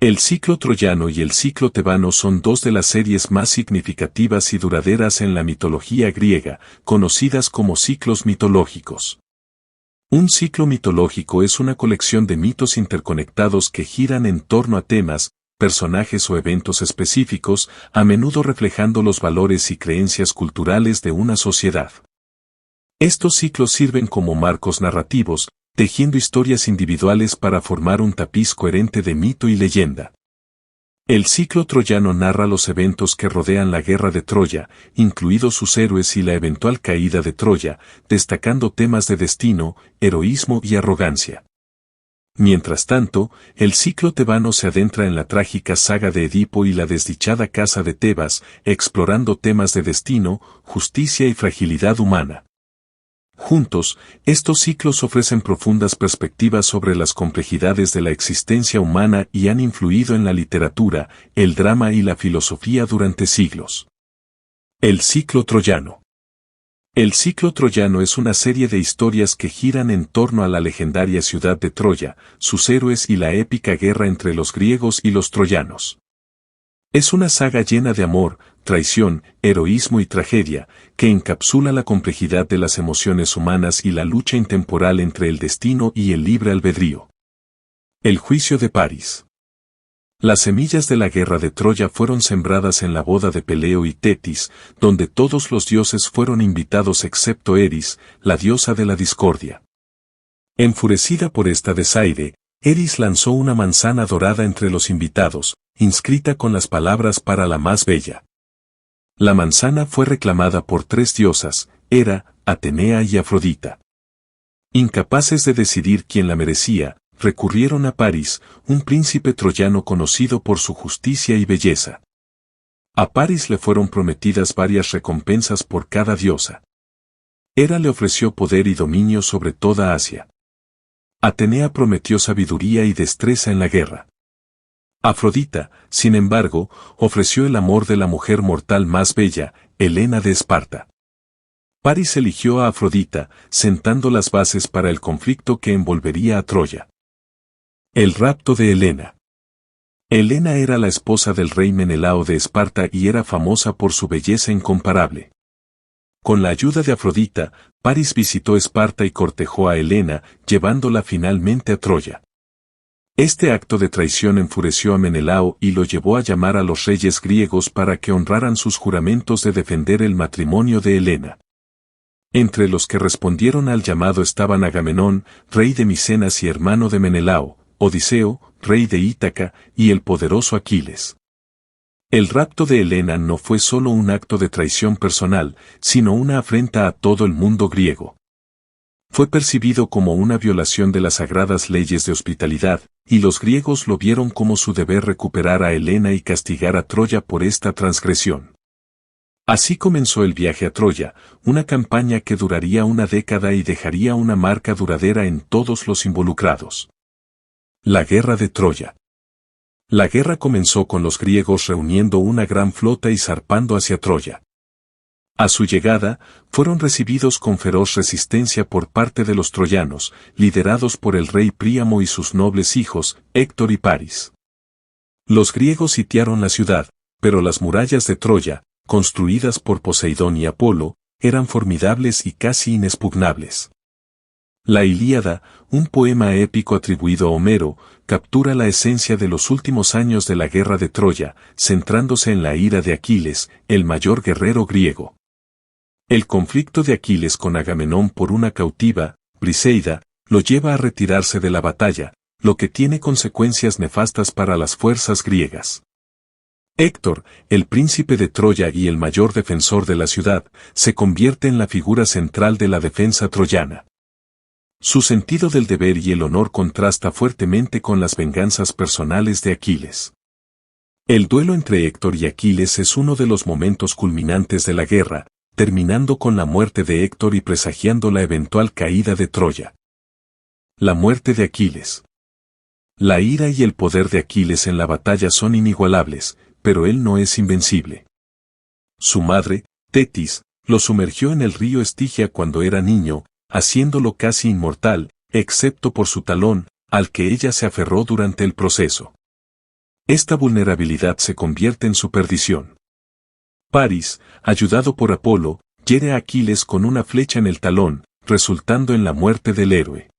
El ciclo troyano y el ciclo tebano son dos de las series más significativas y duraderas en la mitología griega, conocidas como ciclos mitológicos. Un ciclo mitológico es una colección de mitos interconectados que giran en torno a temas, personajes o eventos específicos, a menudo reflejando los valores y creencias culturales de una sociedad. Estos ciclos sirven como marcos narrativos, tejiendo historias individuales para formar un tapiz coherente de mito y leyenda. El ciclo troyano narra los eventos que rodean la guerra de Troya, incluidos sus héroes y la eventual caída de Troya, destacando temas de destino, heroísmo y arrogancia. Mientras tanto, el ciclo tebano se adentra en la trágica saga de Edipo y la desdichada casa de Tebas, explorando temas de destino, justicia y fragilidad humana. Juntos, estos ciclos ofrecen profundas perspectivas sobre las complejidades de la existencia humana y han influido en la literatura, el drama y la filosofía durante siglos. El ciclo troyano. El ciclo troyano es una serie de historias que giran en torno a la legendaria ciudad de Troya, sus héroes y la épica guerra entre los griegos y los troyanos. Es una saga llena de amor, traición, heroísmo y tragedia, que encapsula la complejidad de las emociones humanas y la lucha intemporal entre el destino y el libre albedrío. El juicio de París. Las semillas de la guerra de Troya fueron sembradas en la boda de Peleo y Tetis, donde todos los dioses fueron invitados excepto Eris, la diosa de la discordia. Enfurecida por esta desaire, Eris lanzó una manzana dorada entre los invitados, inscrita con las palabras para la más bella. La manzana fue reclamada por tres diosas, Hera, Atenea y Afrodita. Incapaces de decidir quién la merecía, recurrieron a París, un príncipe troyano conocido por su justicia y belleza. A París le fueron prometidas varias recompensas por cada diosa. Hera le ofreció poder y dominio sobre toda Asia. Atenea prometió sabiduría y destreza en la guerra. Afrodita, sin embargo, ofreció el amor de la mujer mortal más bella, Helena de Esparta. París eligió a Afrodita, sentando las bases para el conflicto que envolvería a Troya. El rapto de Helena. Helena era la esposa del rey Menelao de Esparta y era famosa por su belleza incomparable. Con la ayuda de Afrodita, París visitó Esparta y cortejó a Helena, llevándola finalmente a Troya. Este acto de traición enfureció a Menelao y lo llevó a llamar a los reyes griegos para que honraran sus juramentos de defender el matrimonio de Helena. Entre los que respondieron al llamado estaban Agamenón, rey de Micenas y hermano de Menelao, Odiseo, rey de Ítaca, y el poderoso Aquiles. El rapto de Helena no fue solo un acto de traición personal, sino una afrenta a todo el mundo griego. Fue percibido como una violación de las sagradas leyes de hospitalidad, y los griegos lo vieron como su deber recuperar a Helena y castigar a Troya por esta transgresión. Así comenzó el viaje a Troya, una campaña que duraría una década y dejaría una marca duradera en todos los involucrados. La guerra de Troya. La guerra comenzó con los griegos reuniendo una gran flota y zarpando hacia Troya. A su llegada, fueron recibidos con feroz resistencia por parte de los troyanos, liderados por el rey Príamo y sus nobles hijos, Héctor y París. Los griegos sitiaron la ciudad, pero las murallas de Troya, construidas por Poseidón y Apolo, eran formidables y casi inexpugnables. La Ilíada, un poema épico atribuido a Homero, captura la esencia de los últimos años de la guerra de Troya, centrándose en la ira de Aquiles, el mayor guerrero griego. El conflicto de Aquiles con Agamenón por una cautiva, Briseida, lo lleva a retirarse de la batalla, lo que tiene consecuencias nefastas para las fuerzas griegas. Héctor, el príncipe de Troya y el mayor defensor de la ciudad, se convierte en la figura central de la defensa troyana. Su sentido del deber y el honor contrasta fuertemente con las venganzas personales de Aquiles. El duelo entre Héctor y Aquiles es uno de los momentos culminantes de la guerra, terminando con la muerte de Héctor y presagiando la eventual caída de Troya. La muerte de Aquiles. La ira y el poder de Aquiles en la batalla son inigualables, pero él no es invencible. Su madre, Tetis, lo sumergió en el río Estigia cuando era niño, haciéndolo casi inmortal, excepto por su talón, al que ella se aferró durante el proceso. Esta vulnerabilidad se convierte en su perdición. Paris, ayudado por Apolo, hiere a Aquiles con una flecha en el talón, resultando en la muerte del héroe.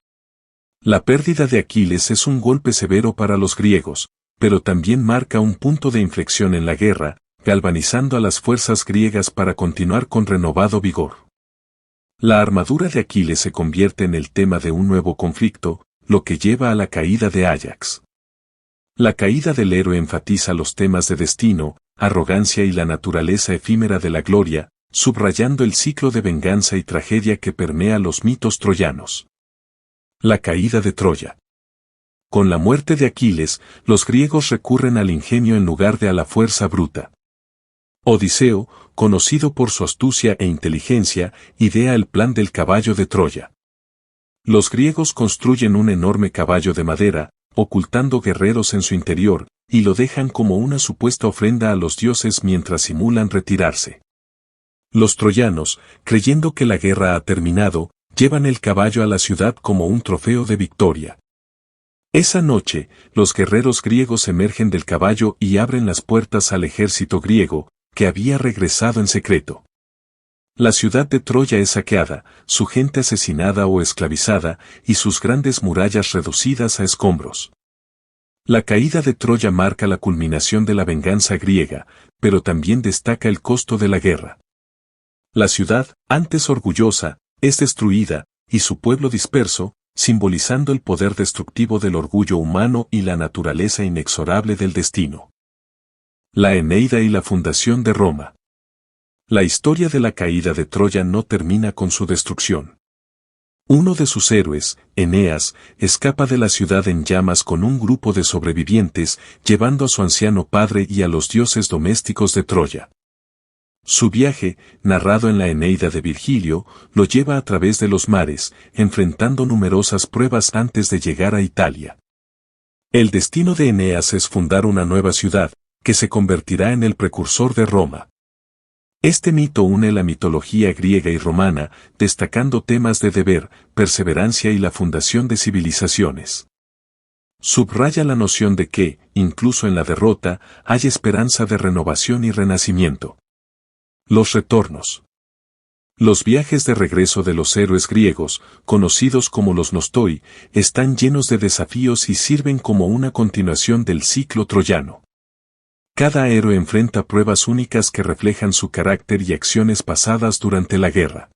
La pérdida de Aquiles es un golpe severo para los griegos, pero también marca un punto de inflexión en la guerra, galvanizando a las fuerzas griegas para continuar con renovado vigor. La armadura de Aquiles se convierte en el tema de un nuevo conflicto, lo que lleva a la caída de Áyax. La caída del héroe enfatiza los temas de destino, arrogancia y la naturaleza efímera de la gloria, subrayando el ciclo de venganza y tragedia que permea los mitos troyanos. La caída de Troya. Con la muerte de Aquiles, los griegos recurren al ingenio en lugar de a la fuerza bruta. Odiseo, conocido por su astucia e inteligencia, idea el plan del caballo de Troya. Los griegos construyen un enorme caballo de madera, ocultando guerreros en su interior, y lo dejan como una supuesta ofrenda a los dioses mientras simulan retirarse. Los troyanos, creyendo que la guerra ha terminado, llevan el caballo a la ciudad como un trofeo de victoria. Esa noche, los guerreros griegos emergen del caballo y abren las puertas al ejército griego, que había regresado en secreto. La ciudad de Troya es saqueada, su gente asesinada o esclavizada, y sus grandes murallas reducidas a escombros. La caída de Troya marca la culminación de la venganza griega, pero también destaca el costo de la guerra. La ciudad, antes orgullosa, es destruida, y su pueblo disperso, simbolizando el poder destructivo del orgullo humano y la naturaleza inexorable del destino. La Eneida y la fundación de Roma. La historia de la caída de Troya no termina con su destrucción. Uno de sus héroes, Eneas, escapa de la ciudad en llamas con un grupo de sobrevivientes, llevando a su anciano padre y a los dioses domésticos de Troya. Su viaje, narrado en la Eneida de Virgilio, lo lleva a través de los mares, enfrentando numerosas pruebas antes de llegar a Italia. El destino de Eneas es fundar una nueva ciudad, que se convertirá en el precursor de Roma. Este mito une la mitología griega y romana, destacando temas de deber, perseverancia y la fundación de civilizaciones. Subraya la noción de que, incluso en la derrota, hay esperanza de renovación y renacimiento. Los retornos. Los viajes de regreso de los héroes griegos, conocidos como los nostoi, están llenos de desafíos y sirven como una continuación del ciclo troyano. Cada héroe enfrenta pruebas únicas que reflejan su carácter y acciones pasadas durante la guerra.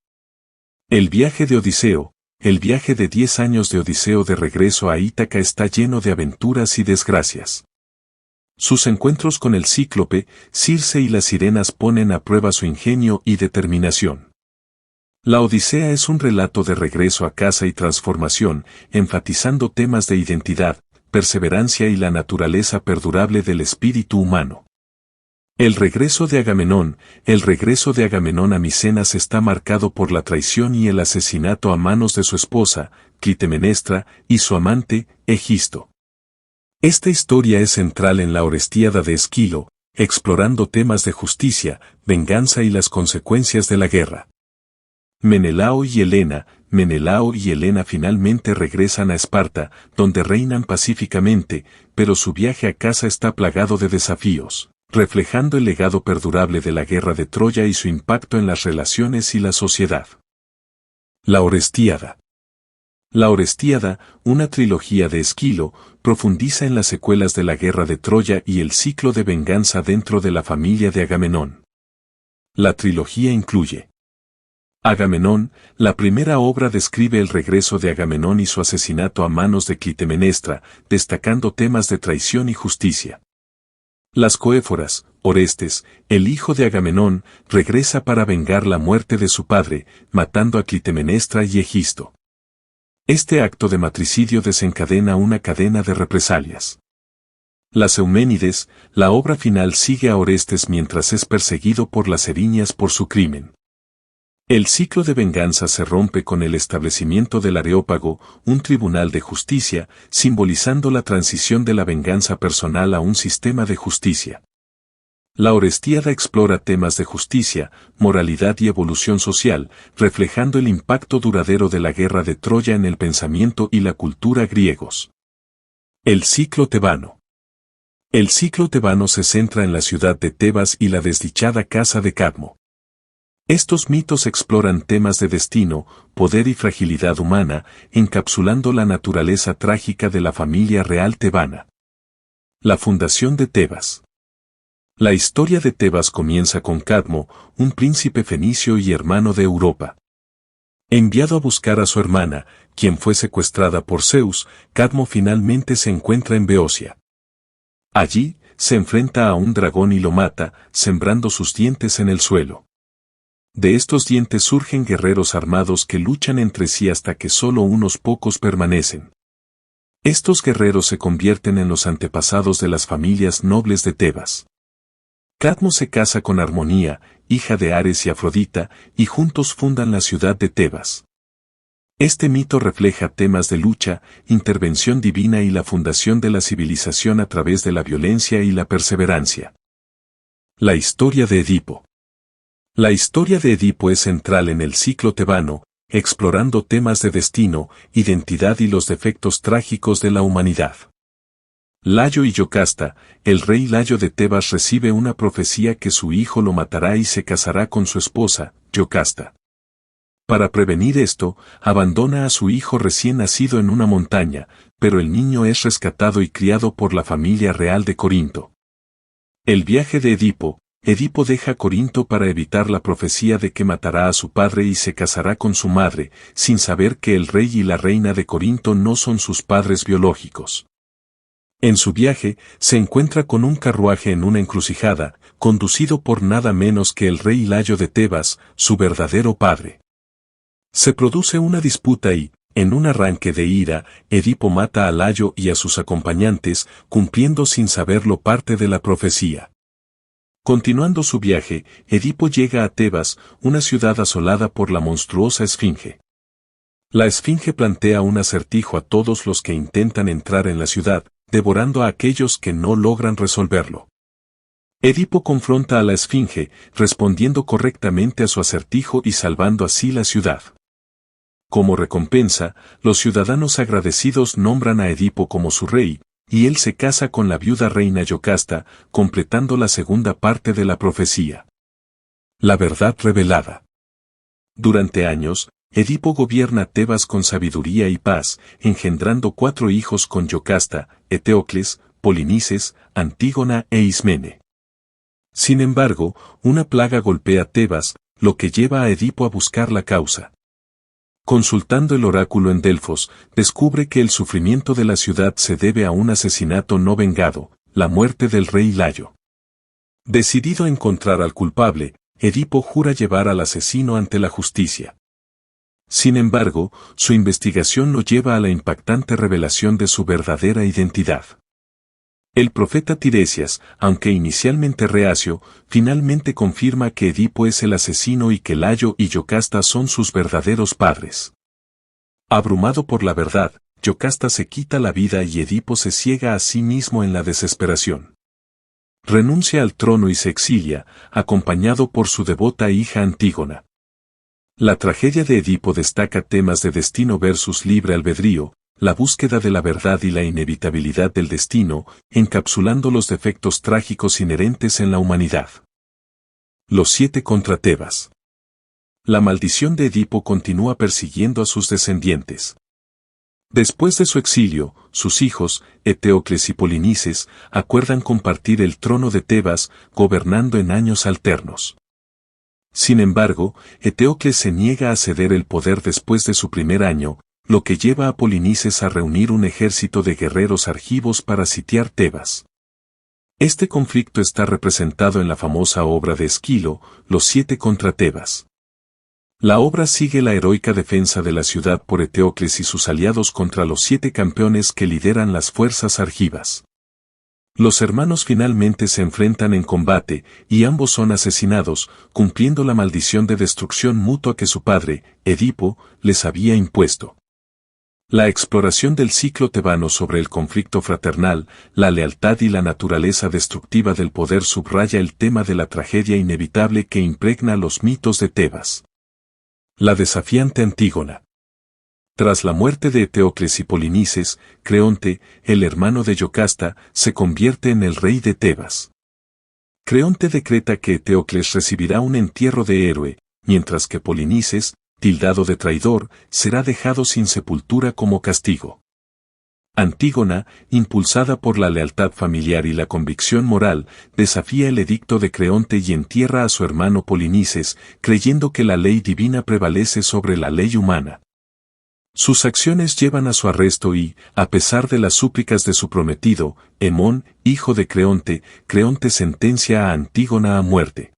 El viaje de Odiseo, el viaje de 10 años de Odiseo de regreso a Ítaca está lleno de aventuras y desgracias. Sus encuentros con el cíclope, Circe y las sirenas ponen a prueba su ingenio y determinación. La Odisea es un relato de regreso a casa y transformación, enfatizando temas de identidad, perseverancia y la naturaleza perdurable del espíritu humano. El regreso de Agamenón a Micenas está marcado por la traición y el asesinato a manos de su esposa, Clitemnestra, y su amante, Egisto. Esta historia es central en la Orestíada de Esquilo, explorando temas de justicia, venganza y las consecuencias de la guerra. Menelao y Helena finalmente regresan a Esparta, donde reinan pacíficamente, pero su viaje a casa está plagado de desafíos, reflejando el legado perdurable de la guerra de Troya y su impacto en las relaciones y la sociedad. La Orestíada. La Orestíada, una trilogía de Esquilo, profundiza en las secuelas de la guerra de Troya y el ciclo de venganza dentro de la familia de Agamenón. La trilogía incluye Agamenón, la primera obra describe el regreso de Agamenón y su asesinato a manos de Clitemnestra, destacando temas de traición y justicia. Las Coéforas, Orestes, el hijo de Agamenón, regresa para vengar la muerte de su padre, matando a Clitemnestra y Egisto. Este acto de matricidio desencadena una cadena de represalias. Las Euménides, la obra final sigue a Orestes mientras es perseguido por las Eriñas por su crimen. El ciclo de venganza se rompe con el establecimiento del Areópago, un tribunal de justicia, simbolizando la transición de la venganza personal a un sistema de justicia. La Orestíada explora temas de justicia, moralidad y evolución social, reflejando el impacto duradero de la guerra de Troya en el pensamiento y la cultura griegos. El ciclo tebano. El ciclo tebano se centra en la ciudad de Tebas y la desdichada casa de Cadmo. Estos mitos exploran temas de destino, poder y fragilidad humana, encapsulando la naturaleza trágica de la familia real tebana. La fundación de Tebas. La historia de Tebas comienza con Cadmo, un príncipe fenicio y hermano de Europa. Enviado a buscar a su hermana, quien fue secuestrada por Zeus, Cadmo finalmente se encuentra en Beocia. Allí, se enfrenta a un dragón y lo mata, sembrando sus dientes en el suelo. De estos dientes surgen guerreros armados que luchan entre sí hasta que solo unos pocos permanecen. Estos guerreros se convierten en los antepasados de las familias nobles de Tebas. Cadmo se casa con Armonía, hija de Ares y Afrodita, y juntos fundan la ciudad de Tebas. Este mito refleja temas de lucha, intervención divina y la fundación de la civilización a través de la violencia y la perseverancia. La historia de Edipo. La historia de Edipo es central en el ciclo tebano, explorando temas de destino, identidad y los defectos trágicos de la humanidad. Layo y Yocasta, el rey Layo de Tebas recibe una profecía que su hijo lo matará y se casará con su esposa, Yocasta. Para prevenir esto, abandona a su hijo recién nacido en una montaña, pero el niño es rescatado y criado por la familia real de Corinto. El viaje de Edipo. Edipo deja Corinto para evitar la profecía de que matará a su padre y se casará con su madre, sin saber que el rey y la reina de Corinto no son sus padres biológicos. En su viaje, se encuentra con un carruaje en una encrucijada, conducido por nada menos que el rey Layo de Tebas, su verdadero padre. Se produce una disputa y, en un arranque de ira, Edipo mata a Layo y a sus acompañantes, cumpliendo sin saberlo parte de la profecía. Continuando su viaje, Edipo llega a Tebas, una ciudad asolada por la monstruosa Esfinge. La Esfinge plantea un acertijo a todos los que intentan entrar en la ciudad, devorando a aquellos que no logran resolverlo. Edipo confronta a la Esfinge, respondiendo correctamente a su acertijo y salvando así la ciudad. Como recompensa, los ciudadanos agradecidos nombran a Edipo como su rey, y él se casa con la viuda reina Yocasta, completando la segunda parte de la profecía. La verdad revelada. Durante años, Edipo gobierna Tebas con sabiduría y paz, engendrando 4 hijos con Yocasta, Eteocles, Polinices, Antígona e Ismene. Sin embargo, una plaga golpea Tebas, lo que lleva a Edipo a buscar la causa. Consultando el oráculo en Delfos, descubre que el sufrimiento de la ciudad se debe a un asesinato no vengado, la muerte del rey Layo. Decidido a encontrar al culpable, Edipo jura llevar al asesino ante la justicia. Sin embargo, su investigación lo lleva a la impactante revelación de su verdadera identidad. El profeta Tiresias, aunque inicialmente reacio, finalmente confirma que Edipo es el asesino y que Layo y Yocasta son sus verdaderos padres. Abrumado por la verdad, Yocasta se quita la vida y Edipo se ciega a sí mismo en la desesperación. Renuncia al trono y se exilia, acompañado por su devota hija Antígona. La tragedia de Edipo destaca temas de destino versus libre albedrío, la búsqueda de la verdad y la inevitabilidad del destino, encapsulando los defectos trágicos inherentes en la humanidad. Los 7 contra Tebas. La maldición de Edipo continúa persiguiendo a sus descendientes. Después de su exilio, sus hijos, Eteocles y Polinices, acuerdan compartir el trono de Tebas, gobernando en años alternos. Sin embargo, Eteocles se niega a ceder el poder después de su primer año, lo que lleva a Polinices a reunir un ejército de guerreros argivos para sitiar Tebas. Este conflicto está representado en la famosa obra de Esquilo, Los 7 contra Tebas. La obra sigue la heroica defensa de la ciudad por Eteocles y sus aliados contra los 7 campeones que lideran las fuerzas argivas. Los hermanos finalmente se enfrentan en combate, y ambos son asesinados, cumpliendo la maldición de destrucción mutua que su padre, Edipo, les había impuesto. La exploración del ciclo tebano sobre el conflicto fraternal, la lealtad y la naturaleza destructiva del poder subraya el tema de la tragedia inevitable que impregna los mitos de Tebas. La desafiante Antígona. Tras la muerte de Eteocles y Polinices, Creonte, el hermano de Yocasta, se convierte en el rey de Tebas. Creonte decreta que Eteocles recibirá un entierro de héroe, mientras que Polinices, tildado de traidor, será dejado sin sepultura como castigo. Antígona, impulsada por la lealtad familiar y la convicción moral, desafía el edicto de Creonte y entierra a su hermano Polinices, creyendo que la ley divina prevalece sobre la ley humana. Sus acciones llevan a su arresto y, a pesar de las súplicas de su prometido, Hemón, hijo de Creonte, Creonte sentencia a Antígona a muerte.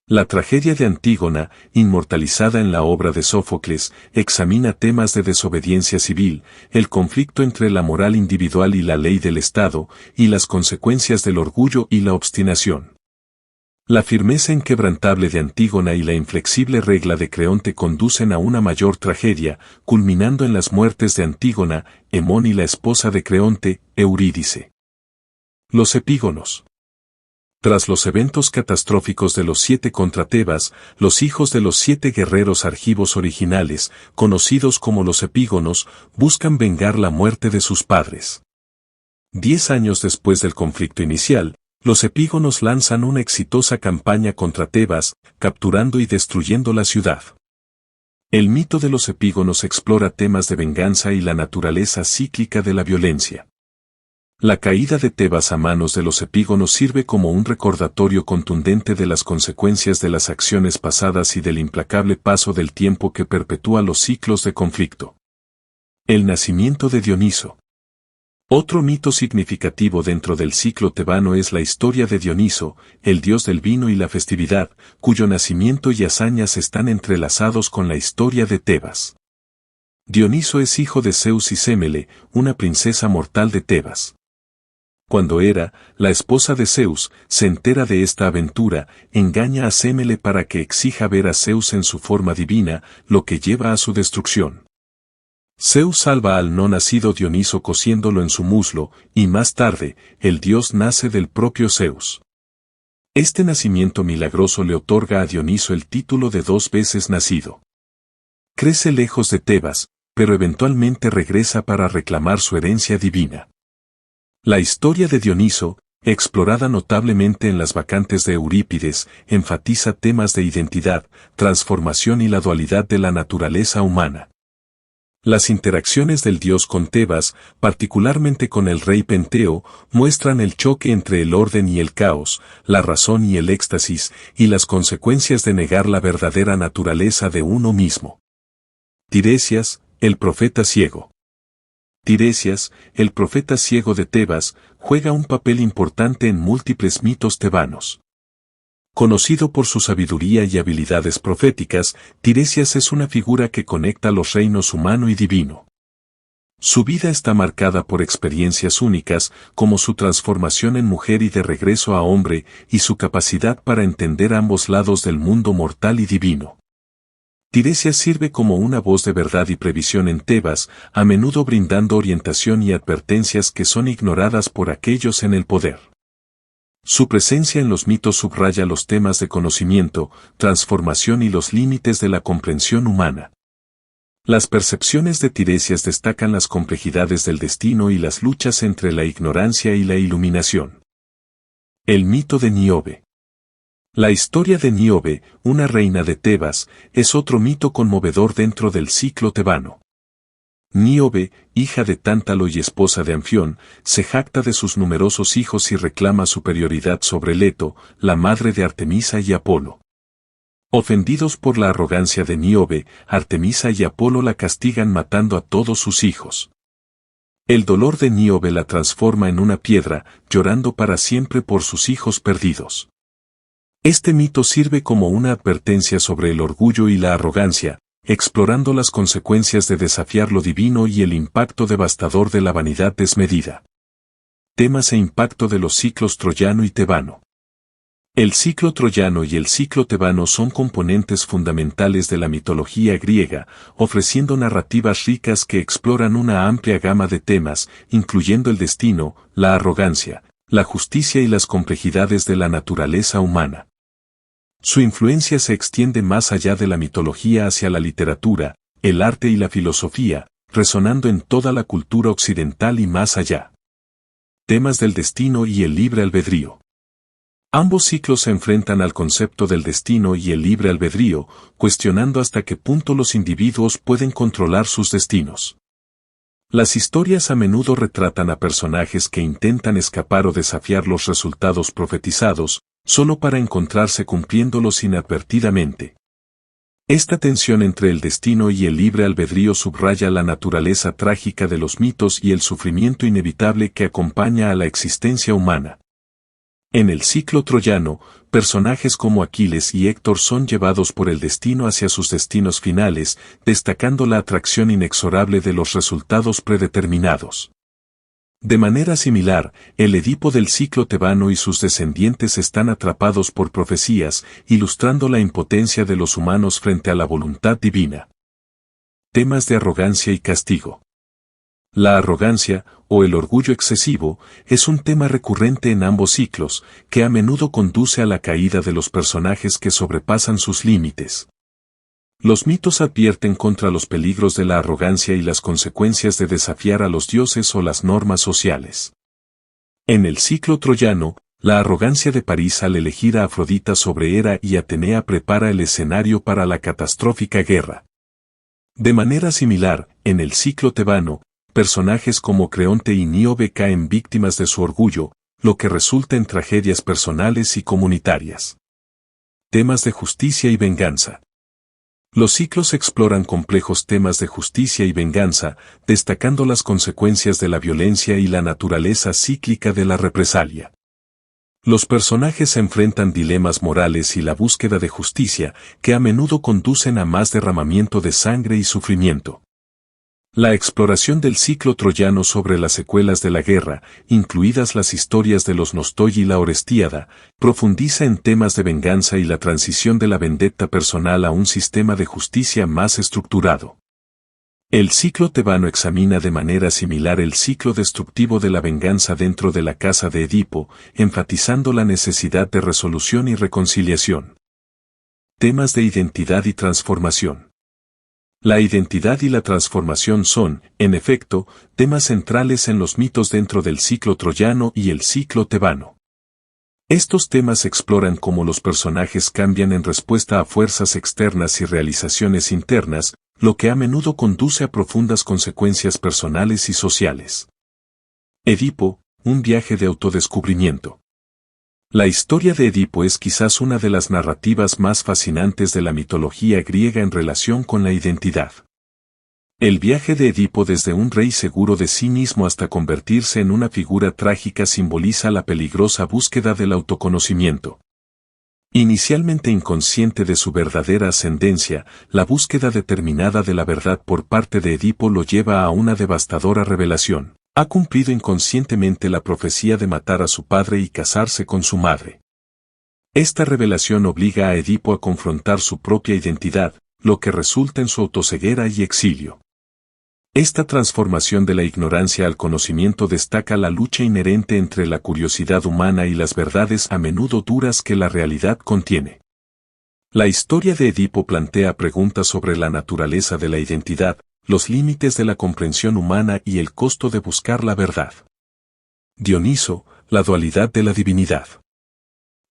La tragedia de Antígona, inmortalizada en la obra de Sófocles, examina temas de desobediencia civil, el conflicto entre la moral individual y la ley del Estado, y las consecuencias del orgullo y la obstinación. La firmeza inquebrantable de Antígona y la inflexible regla de Creonte conducen a una mayor tragedia, culminando en las muertes de Antígona, Hemón y la esposa de Creonte, Eurídice. Los epígonos. Tras los eventos catastróficos de los 7 contra Tebas, los hijos de los 7 guerreros argivos originales, conocidos como los epígonos, buscan vengar la muerte de sus padres. 10 años después del conflicto inicial, los epígonos lanzan una exitosa campaña contra Tebas, capturando y destruyendo la ciudad. El mito de los epígonos explora temas de venganza y la naturaleza cíclica de la violencia. La caída de Tebas a manos de los epígonos sirve como un recordatorio contundente de las consecuencias de las acciones pasadas y del implacable paso del tiempo que perpetúa los ciclos de conflicto. El nacimiento de Dioniso. Otro mito significativo dentro del ciclo tebano es la historia de Dioniso, el dios del vino y la festividad, cuyo nacimiento y hazañas están entrelazados con la historia de Tebas. Dioniso es hijo de Zeus y Sémele, una princesa mortal de Tebas. Cuando Hera, la esposa de Zeus, se entera de esta aventura, engaña a Sémele para que exija ver a Zeus en su forma divina, lo que lleva a su destrucción. Zeus salva al no nacido Dioniso cosiéndolo en su muslo, y más tarde, el dios nace del propio Zeus. Este nacimiento milagroso le otorga a Dioniso el título de 2 veces nacido. Crece lejos de Tebas, pero eventualmente regresa para reclamar su herencia divina. La historia de Dioniso, explorada notablemente en las vacantes de Eurípides, enfatiza temas de identidad, transformación y la dualidad de la naturaleza humana. Las interacciones del dios con Tebas, particularmente con el rey Penteo, muestran el choque entre el orden y el caos, la razón y el éxtasis, y las consecuencias de negar la verdadera naturaleza de uno mismo. Tiresias, el profeta ciego. Tiresias, el profeta ciego de Tebas, juega un papel importante en múltiples mitos tebanos. Conocido por su sabiduría y habilidades proféticas, Tiresias es una figura que conecta los reinos humano y divino. Su vida está marcada por experiencias únicas, como su transformación en mujer y de regreso a hombre, y su capacidad para entender ambos lados del mundo mortal y divino. Tiresias sirve como una voz de verdad y previsión en Tebas, a menudo brindando orientación y advertencias que son ignoradas por aquellos en el poder. Su presencia en los mitos subraya los temas de conocimiento, transformación y los límites de la comprensión humana. Las percepciones de Tiresias destacan las complejidades del destino y las luchas entre la ignorancia y la iluminación. El mito de Níobe. La historia de Níobe, una reina de Tebas, es otro mito conmovedor dentro del ciclo tebano. Níobe, hija de Tántalo y esposa de Anfión, se jacta de sus numerosos hijos y reclama superioridad sobre Leto, la madre de Artemisa y Apolo. Ofendidos por la arrogancia de Níobe, Artemisa y Apolo la castigan matando a todos sus hijos. El dolor de Níobe la transforma en una piedra, llorando para siempre por sus hijos perdidos. Este mito sirve como una advertencia sobre el orgullo y la arrogancia, explorando las consecuencias de desafiar lo divino y el impacto devastador de la vanidad desmedida. Temas e impacto de los ciclos troyano y tebano. El ciclo troyano y el ciclo tebano son componentes fundamentales de la mitología griega, ofreciendo narrativas ricas que exploran una amplia gama de temas, incluyendo el destino, la arrogancia, la justicia y las complejidades de la naturaleza humana. Su influencia se extiende más allá de la mitología hacia la literatura, el arte y la filosofía, resonando en toda la cultura occidental y más allá. Temas del destino y el libre albedrío. Ambos ciclos se enfrentan al concepto del destino y el libre albedrío, cuestionando hasta qué punto los individuos pueden controlar sus destinos. Las historias a menudo retratan a personajes que intentan escapar o desafiar los resultados profetizados, solo para encontrarse cumpliéndolos inadvertidamente. Esta tensión entre el destino y el libre albedrío subraya la naturaleza trágica de los mitos y el sufrimiento inevitable que acompaña a la existencia humana. En el ciclo troyano, personajes como Aquiles y Héctor son llevados por el destino hacia sus destinos finales, destacando la atracción inexorable de los resultados predeterminados. De manera similar, el Edipo del ciclo tebano y sus descendientes están atrapados por profecías, ilustrando la impotencia de los humanos frente a la voluntad divina. Temas de arrogancia y castigo. La arrogancia, o el orgullo excesivo, es un tema recurrente en ambos ciclos, que a menudo conduce a la caída de los personajes que sobrepasan sus límites. Los mitos advierten contra los peligros de la arrogancia y las consecuencias de desafiar a los dioses o las normas sociales. En el ciclo troyano, la arrogancia de París al elegir a Afrodita sobre Hera y Atenea prepara el escenario para la catastrófica guerra. De manera similar, en el ciclo tebano, personajes como Creonte y Níobe caen víctimas de su orgullo, lo que resulta en tragedias personales y comunitarias. Temas de justicia y venganza. Los ciclos exploran complejos temas de justicia y venganza, destacando las consecuencias de la violencia y la naturaleza cíclica de la represalia. Los personajes enfrentan dilemas morales y la búsqueda de justicia, que a menudo conducen a más derramamiento de sangre y sufrimiento. La exploración del ciclo troyano sobre las secuelas de la guerra, incluidas las historias de los Nostoi y la Orestíada, profundiza en temas de venganza y la transición de la vendetta personal a un sistema de justicia más estructurado. El ciclo tebano examina de manera similar el ciclo destructivo de la venganza dentro de la casa de Edipo, enfatizando la necesidad de resolución y reconciliación. Temas de identidad y transformación. La identidad y la transformación son, en efecto, temas centrales en los mitos dentro del ciclo troyano y el ciclo tebano. Estos temas exploran cómo los personajes cambian en respuesta a fuerzas externas y realizaciones internas, lo que a menudo conduce a profundas consecuencias personales y sociales. Edipo, un viaje de autodescubrimiento. La historia de Edipo es quizás una de las narrativas más fascinantes de la mitología griega en relación con la identidad. El viaje de Edipo desde un rey seguro de sí mismo hasta convertirse en una figura trágica simboliza la peligrosa búsqueda del autoconocimiento. Inicialmente inconsciente de su verdadera ascendencia, la búsqueda determinada de la verdad por parte de Edipo lo lleva a una devastadora revelación. Ha cumplido inconscientemente la profecía de matar a su padre y casarse con su madre. Esta revelación obliga a Edipo a confrontar su propia identidad, lo que resulta en su autoceguera y exilio. Esta transformación de la ignorancia al conocimiento destaca la lucha inherente entre la curiosidad humana y las verdades a menudo duras que la realidad contiene. La historia de Edipo plantea preguntas sobre la naturaleza de la identidad, los límites de la comprensión humana y el costo de buscar la verdad. Dioniso, la dualidad de la divinidad.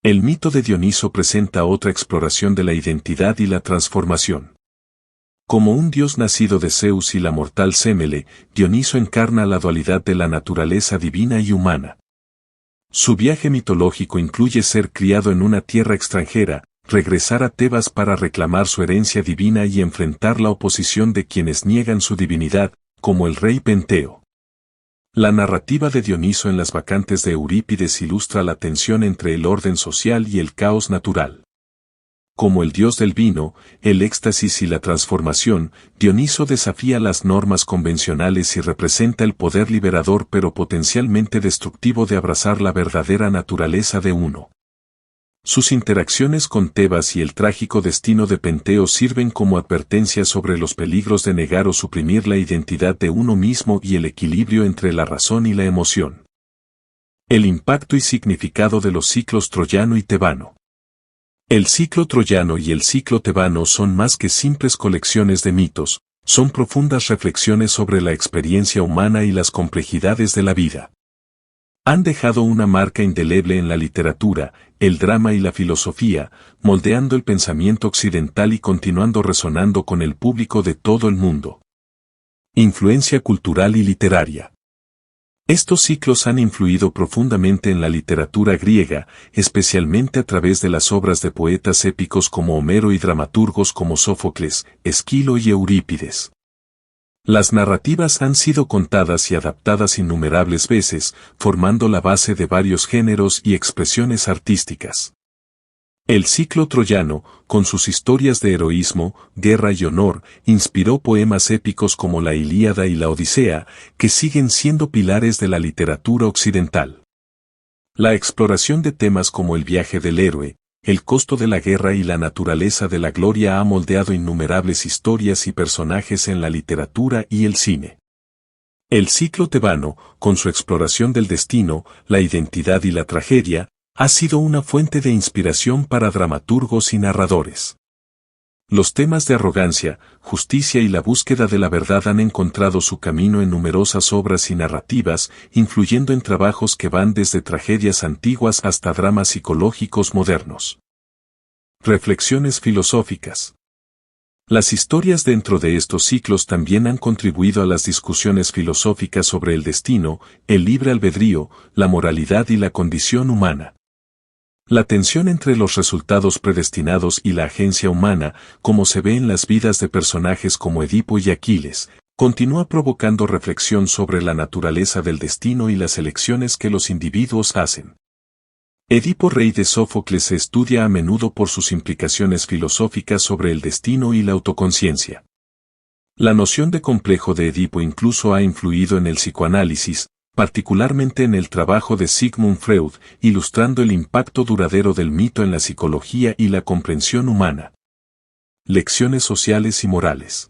El mito de Dioniso presenta otra exploración de la identidad y la transformación. Como un dios nacido de Zeus y la mortal Sémele, Dioniso encarna la dualidad de la naturaleza divina y humana. Su viaje mitológico incluye ser criado en una tierra extranjera, regresar a Tebas para reclamar su herencia divina y enfrentar la oposición de quienes niegan su divinidad, como el rey Penteo. La narrativa de Dioniso en las vacantes de Eurípides ilustra la tensión entre el orden social y el caos natural. Como el dios del vino, el éxtasis y la transformación, Dioniso desafía las normas convencionales y representa el poder liberador pero potencialmente destructivo de abrazar la verdadera naturaleza de uno. Sus interacciones con Tebas y el trágico destino de Penteo sirven como advertencia sobre los peligros de negar o suprimir la identidad de uno mismo y el equilibrio entre la razón y la emoción. El impacto y significado de los ciclos troyano y tebano. El ciclo troyano y el ciclo tebano son más que simples colecciones de mitos, Son profundas reflexiones sobre la experiencia humana y las complejidades de la vida. Han dejado una marca indeleble en la literatura, el drama y la filosofía, moldeando el pensamiento occidental y continuando resonando con el público de todo el mundo. Influencia cultural y literaria. Estos ciclos han influido profundamente en la literatura griega, especialmente a través de las obras de poetas épicos como Homero y dramaturgos como Sófocles, Esquilo y Eurípides. Las narrativas han sido contadas y adaptadas innumerables veces, formando la base de varios géneros y expresiones artísticas. El ciclo troyano, con sus historias de heroísmo, guerra y honor, inspiró poemas épicos como la Ilíada y la Odisea, que siguen siendo pilares de la literatura occidental. La exploración de temas como el viaje del héroe, el costo de la guerra y la naturaleza de la gloria ha moldeado innumerables historias y personajes en la literatura y el cine. El ciclo tebano, con su exploración del destino, la identidad y la tragedia, ha sido una fuente de inspiración para dramaturgos y narradores. Los temas de arrogancia, justicia y la búsqueda de la verdad han encontrado su camino en numerosas obras y narrativas, influyendo en trabajos que van desde tragedias antiguas hasta dramas psicológicos modernos. Reflexiones filosóficas. Las historias dentro de estos ciclos también han contribuido a las discusiones filosóficas sobre el destino, el libre albedrío, la moralidad y la condición humana. La tensión entre los resultados predestinados y la agencia humana, como se ve en las vidas de personajes como Edipo y Aquiles, continúa provocando reflexión sobre la naturaleza del destino y las elecciones que los individuos hacen. Edipo, rey de Sófocles, se estudia a menudo por sus implicaciones filosóficas sobre el destino y la autoconciencia. La noción de complejo de Edipo incluso ha influido en el psicoanálisis, particularmente en el trabajo de Sigmund Freud, ilustrando el impacto duradero del mito en la psicología y la comprensión humana. Lecciones sociales y morales.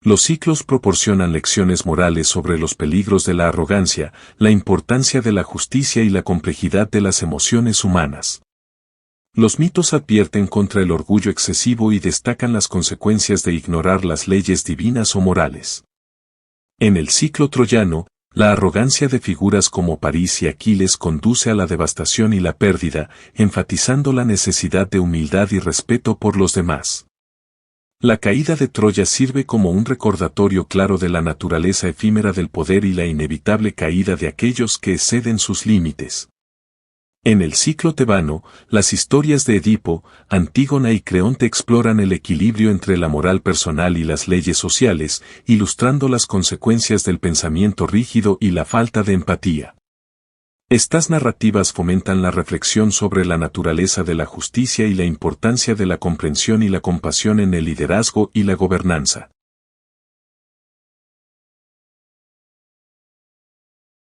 Los ciclos proporcionan lecciones morales sobre los peligros de la arrogancia, la importancia de la justicia y la complejidad de las emociones humanas. Los mitos advierten contra el orgullo excesivo y destacan las consecuencias de ignorar las leyes divinas o morales. En el ciclo troyano, la arrogancia de figuras como París y Aquiles conduce a la devastación y la pérdida, enfatizando la necesidad de humildad y respeto por los demás. La caída de Troya sirve como un recordatorio claro de la naturaleza efímera del poder y la inevitable caída de aquellos que exceden sus límites. En el ciclo tebano, las historias de Edipo, Antígona y Creonte exploran el equilibrio entre la moral personal y las leyes sociales, ilustrando las consecuencias del pensamiento rígido y la falta de empatía. Estas narrativas fomentan la reflexión sobre la naturaleza de la justicia y la importancia de la comprensión y la compasión en el liderazgo y la gobernanza.